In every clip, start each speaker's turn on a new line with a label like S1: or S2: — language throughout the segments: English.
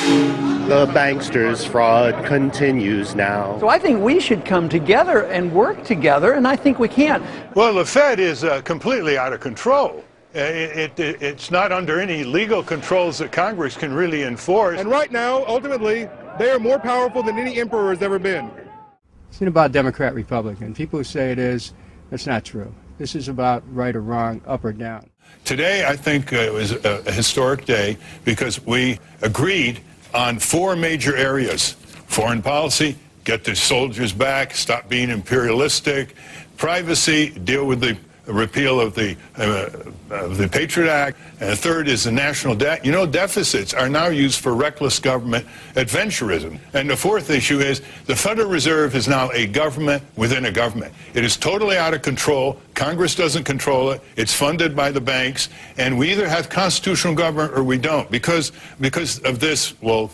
S1: The banksters' fraud continues now.
S2: So I think we should come together and work together, and I think we can.
S3: Well, the Fed is completely out of control. It's not under any legal controls that Congress can really enforce.
S4: And right now, ultimately, they are more powerful than any emperor has ever been.
S5: It's not about Democrat, Republican. People who say it is, that's not true. This is about right or wrong, up or down.
S3: Today, I think it was a historic day because we agreed on 4 major areas. Foreign policy, get the soldiers back, stop being imperialistic. Privacy, deal with the repeal of the Patriot Act. And the third is the national debt. You know, deficits are now used for reckless government adventurism. And the fourth issue is the Federal Reserve is now a government within a government. It is totally out of control. Congress doesn't control it. It's funded by the banks. And we either have constitutional government or we don't. Because of this, well,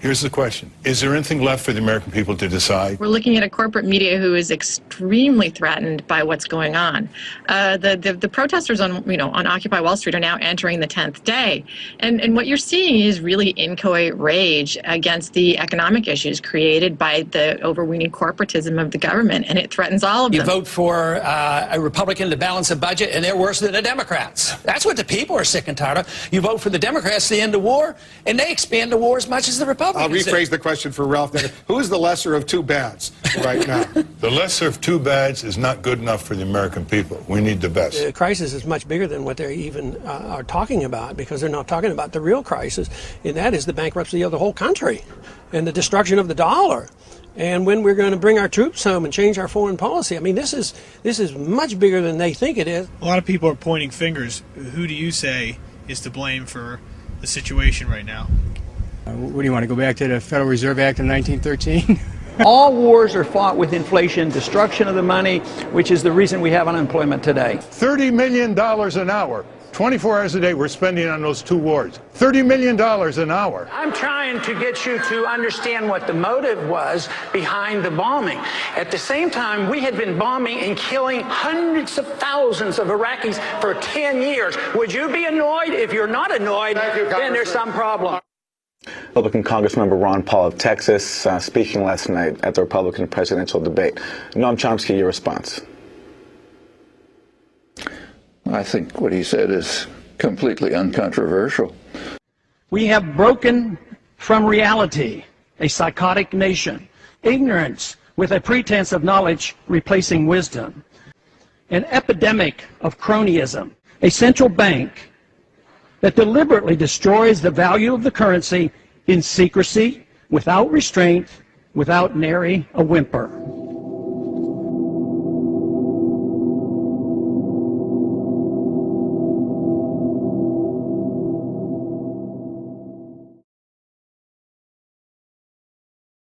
S3: here's the question. Is there anything left for the American people to decide? We're looking at a corporate media who is extremely threatened by what's going on. The protesters on Occupy Wall Street are now entering the 10th day. And what you're seeing is really inchoate rage against the economic issues created by the overweening corporatism of the government, and it threatens all of them.
S6: You vote for a Republican to balance a budget, and they're worse than the Democrats. That's what the people are sick and tired of. You vote for the Democrats to end the war, and they expand the war as much as the Republicans.
S4: I'll rephrase the question for Ralph. Who is the lesser of two bads right now?
S3: The lesser of two bads is not good enough for the American people. We need the best.
S7: The crisis is much bigger than what they even are talking about, because they're not talking about the real crisis, and that is the bankruptcy of the whole country and the destruction of the dollar. And when we're going to bring our troops home and change our foreign policy, I mean, this is much bigger than they think it is.
S8: A lot of people are pointing fingers. Who do you say is to blame for the situation right now?
S5: What do you want to go back to the Federal Reserve Act of 1913?
S2: All wars are fought with inflation, destruction of the money, which is the reason we have unemployment today.
S3: $30 million an hour. 24 hours a day we're spending on those 2 wars. $30 million an hour.
S9: I'm trying to get you to understand what the motive was behind the bombing. At the same time, we had been bombing and killing hundreds of thousands of Iraqis for 10 years. Would you be annoyed? If you're not annoyed, then there's some problem.
S10: Republican Congressmember Ron Paul of Texas speaking last night at the Republican presidential debate. Noam Chomsky, your response.
S11: I think what he said is completely uncontroversial.
S2: We have broken from reality, a psychotic nation, ignorance with a pretense of knowledge replacing wisdom, an epidemic of cronyism, a central bank that deliberately destroys the value of the currency in secrecy, without restraint, without nary a whimper.